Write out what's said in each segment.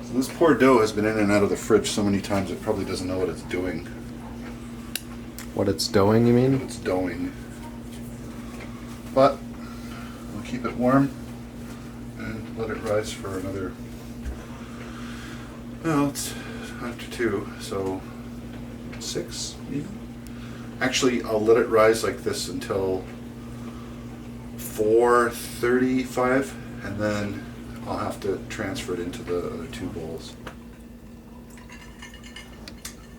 So this poor dough has been in and out of the fridge so many times it probably doesn't know what it's doing. What it's doing, you mean? It's doughing. But we'll keep it warm and let it rise for another, well, it's after 2, so 6 maybe? Actually, I'll let it rise like this until 4:35, and then I'll have to transfer it into the other 2 bowls.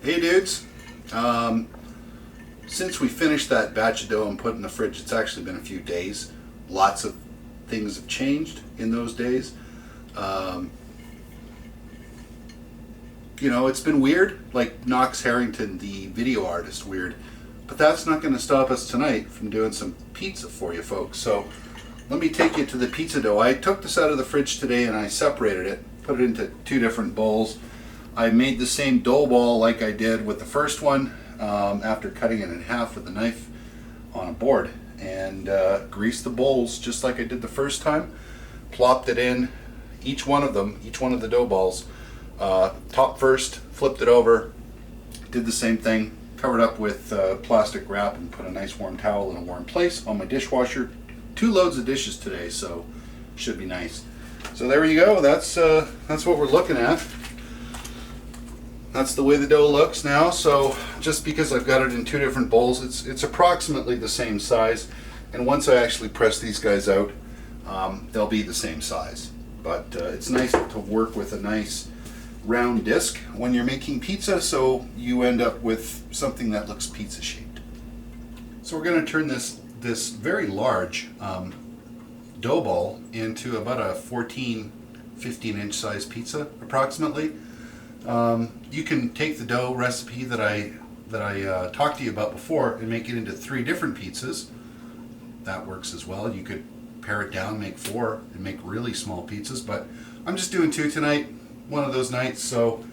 Hey dudes, since we finished that batch of dough and put it in the fridge, it's actually been a few days. Lots of things have changed in those days. You know, it's been weird, like Knox Harrington, the video artist, weird. But that's not going to stop us tonight from doing some pizza for you folks. So let me take you to the pizza dough. I took this out of the fridge today and I separated it, put it into 2 different bowls. I made the same dough ball like I did with the first one after cutting it in half with a knife on a board, and greased the bowls just like I did the first time. Plopped it in, each one of the dough balls, top first, flipped it over, did the same thing, covered up with plastic wrap and put a nice warm towel in a warm place on my dishwasher. 2 loads of dishes today, so should be nice. So there you go, that's what we're looking at. That's the way the dough looks now. So just because I've got it in 2 different bowls, it's approximately the same size, and once I actually press these guys out, they'll be the same size. But it's nice to work with a nice round disc when you're making pizza, so you end up with something that looks pizza shaped. So we're going to turn this very large dough ball into about a 15 inch size pizza approximately. You can take the dough recipe that I talked to you about before and make it into 3 different pizzas. That works as well. You could pare it down, make 4, and make really small pizzas, but I'm just doing 2 tonight, one of those nights. So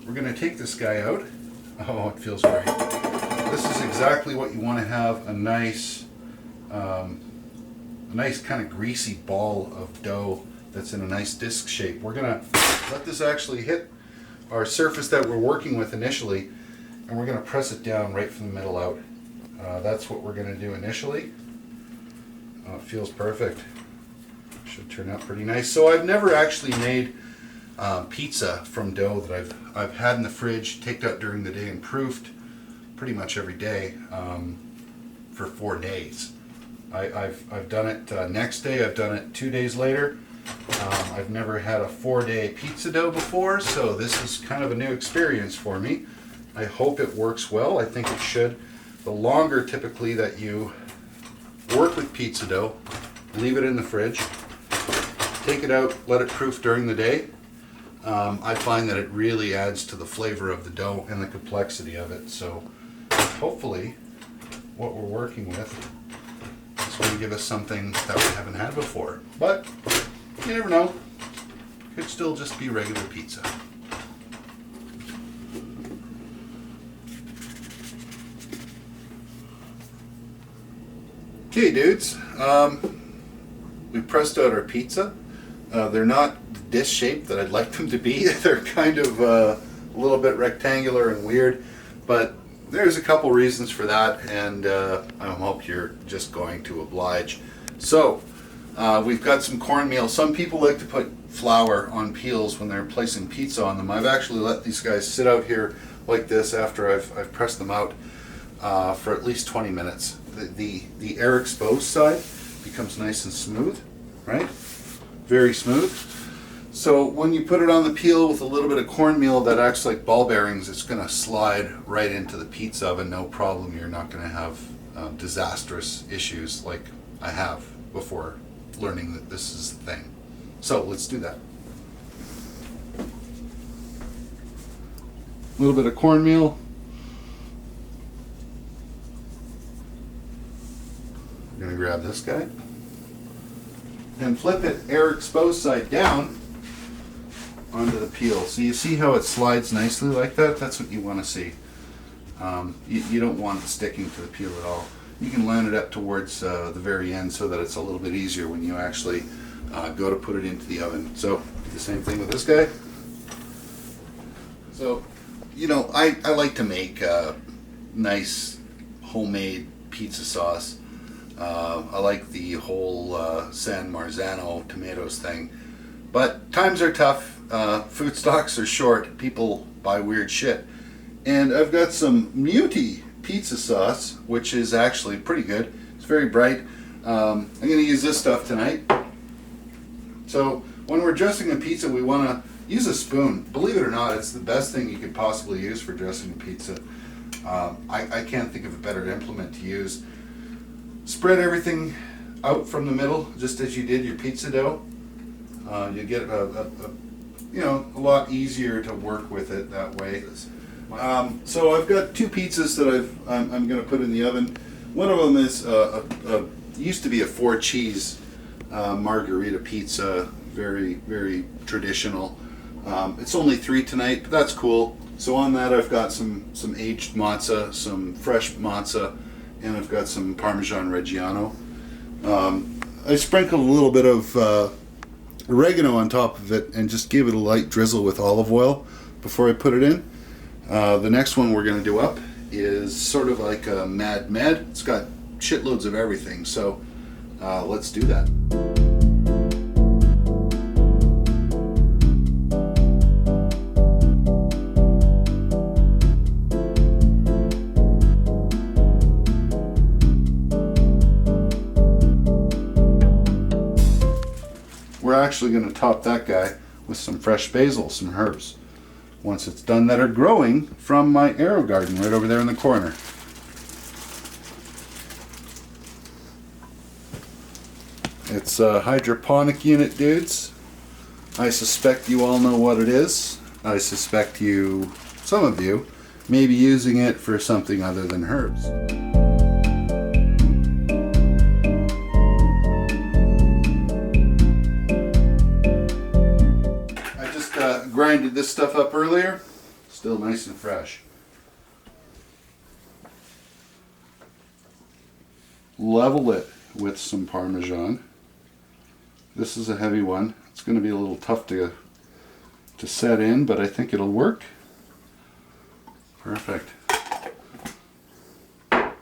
we're going to take this guy out. Oh, it feels great. This is exactly what you want to have, a nice kind of greasy ball of dough that's in a nice disc shape. We're going to let this actually hit our surface that we're working with initially, and we're going to press it down right from the middle out. That's what we're going to do initially. It feels perfect. Should turn out pretty nice. So I've never actually made pizza from dough that I've had in the fridge, taken out during the day and proofed pretty much every day for 4 days. I've done it next day, I've done it 2 days later. I've never had a 4-day pizza dough before, so this is kind of a new experience for me. I hope it works well. I think it should. The longer typically that you work with pizza dough, leave it in the fridge, take it out, let it proof during the day, I find that it really adds to the flavor of the dough and the complexity of it. So hopefully what we're working with is going to give us something that we haven't had before. But you never know. Could still just be regular pizza. Okay, dudes. We pressed out our pizza. They're not the disc shape that I'd like them to be. They're kind of a little bit rectangular and weird, but there's a couple reasons for that, and I hope you're just going to oblige. So we've got some cornmeal. Some people like to put flour on peels when they're placing pizza on them. I've actually let these guys sit out here like this after I've pressed them out for at least 20 minutes. The air exposed side becomes nice and smooth, right? Very smooth. So when you put it on the peel with a little bit of cornmeal that acts like ball bearings, it's going to slide right into the pizza oven, no problem. You're not going to have disastrous issues like I have before learning that this is the thing. So let's do that. A little bit of cornmeal. I'm going to grab this guy and flip it air exposed side down onto the peel. So you see how it slides nicely like that? That's what you want to see. You don't want it sticking to the peel at all. You can line it up towards the very end so that it's a little bit easier when you actually go to put it into the oven. So the same thing with this guy. So, I like to make nice homemade pizza sauce. I like the whole San Marzano tomatoes thing. But times are tough. Food stocks are short. People buy weird shit. And I've got some Muti pizza sauce, which is actually pretty good. It's very bright. I'm going to use this stuff tonight. So when we're dressing a pizza, we want to use a spoon. Believe it or not, it's the best thing you could possibly use for dressing a pizza. I can't think of a better implement to use. Spread everything out from the middle, just as you did your pizza dough. You get a lot easier to work with it that way. So I've got two pizzas that I'm going to put in the oven. One of them is used to be a 4-cheese margarita pizza, very, very traditional. It's only 3 tonight, but that's cool. So on that I've got some aged matzah, some fresh matzah, and I've got some Parmesan Reggiano. I sprinkled a little bit of oregano on top of it and just give it a light drizzle with olive oil before I put it in. The next one we're going to do up is sort of like a Mad Med. It's got shitloads of everything, so let's do that. We're actually going to top that guy with some fresh basil, some herbs. Once it's done, that are growing from my arrow garden right over there in the corner. It's a hydroponic unit, dudes. I suspect you all know what it is. I suspect some of you, may be using it for something other than herbs. Grinded this stuff up earlier, still nice and fresh. Level it with some Parmesan. This is a heavy one. It's going to be a little tough to set in, but I think it'll work. Perfect. A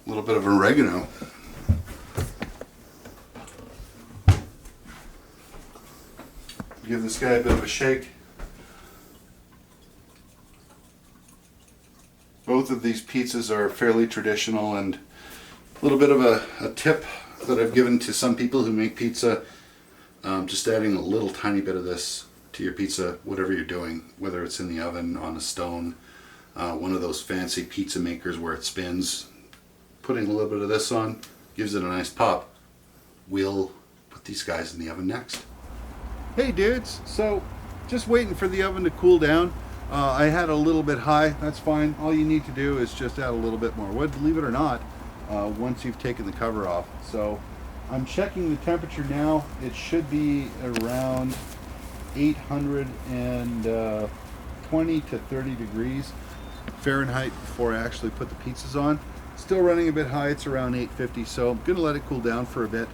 little bit of oregano. Give this guy a bit of a shake. Both of these pizzas are fairly traditional, and a little bit of a tip that I've given to some people who make pizza, just adding a little tiny bit of this to your pizza, whatever you're doing, whether it's in the oven, on a stone, one of those fancy pizza makers where it spins. Putting a little bit of this on gives it a nice pop. We'll put these guys in the oven next. Hey dudes, so just waiting for the oven to cool down. I had a little bit high, that's fine. All you need to do is just add a little bit more wood, believe it or not, once you've taken the cover off. So I'm checking the temperature now. It should be around 820 to 30 degrees Fahrenheit before I actually put the pizzas on. Still running a bit high, it's around 850, so I'm gonna let it cool down for a bit.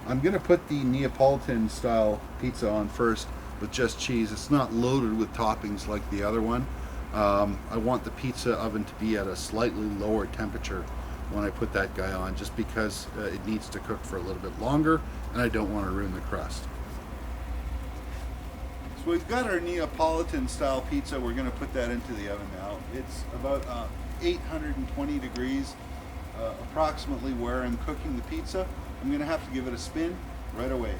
I'm going to put the Neapolitan style pizza on first with just cheese. It's not loaded with toppings like the other one. I want the pizza oven to be at a slightly lower temperature when I put that guy on, just because it needs to cook for a little bit longer and I don't want to ruin the crust. So we've got our Neapolitan style pizza. We're going to put that into the oven now. It's about 820 degrees approximately where I'm cooking the pizza. I'm going to have to give it a spin right away.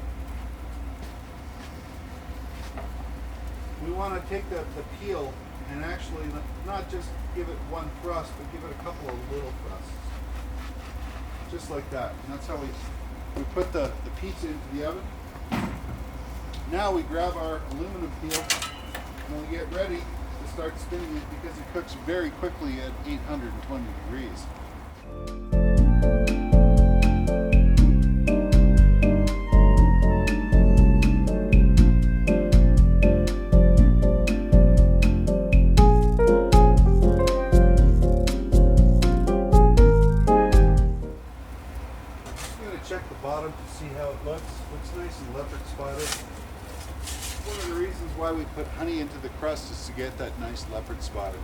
We want to take the peel and actually not just give it one thrust, but give it a couple of little thrusts. Just like that. And that's how we put the pizza into the oven. Now we grab our aluminum peel and we get ready to start spinning it because it cooks very quickly at 820 degrees. Check the bottom to see how it looks. Looks nice and leopard spotted. one of the reasons why we put honey into the crust is to get that nice leopard spotting.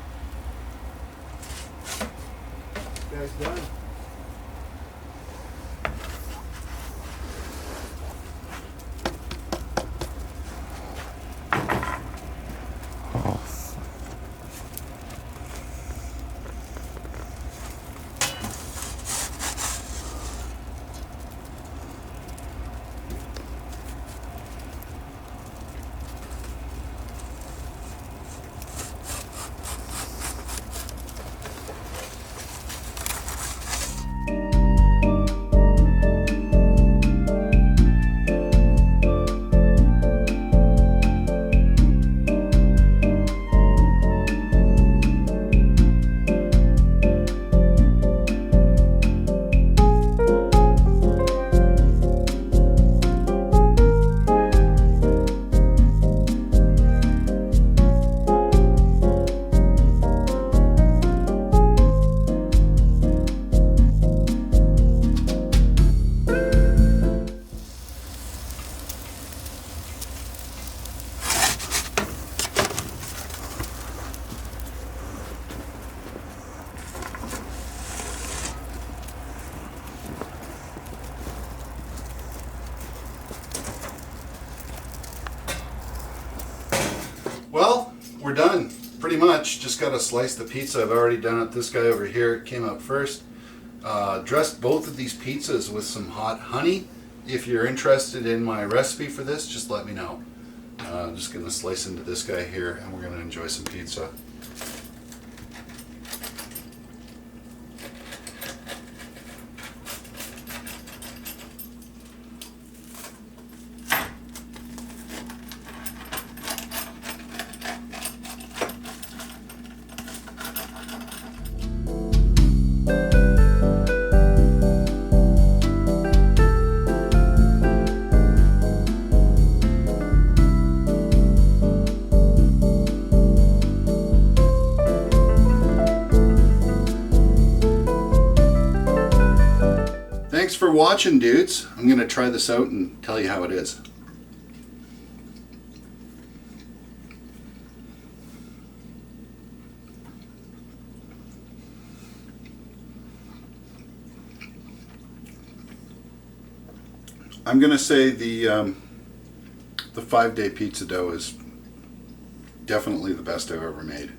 This guy's done. Well, we're done, pretty much. Just got to slice the pizza. I've already done it. This guy over here came out first. Dressed both of these pizzas with some hot honey. If you're interested in my recipe for this, just let me know. I'm just going to slice into this guy here, and we're going to enjoy some pizza. Thanks for watching, dudes. I'm going to try this out and tell you how it is. I'm going to say the 5-day pizza dough is definitely the best I've ever made.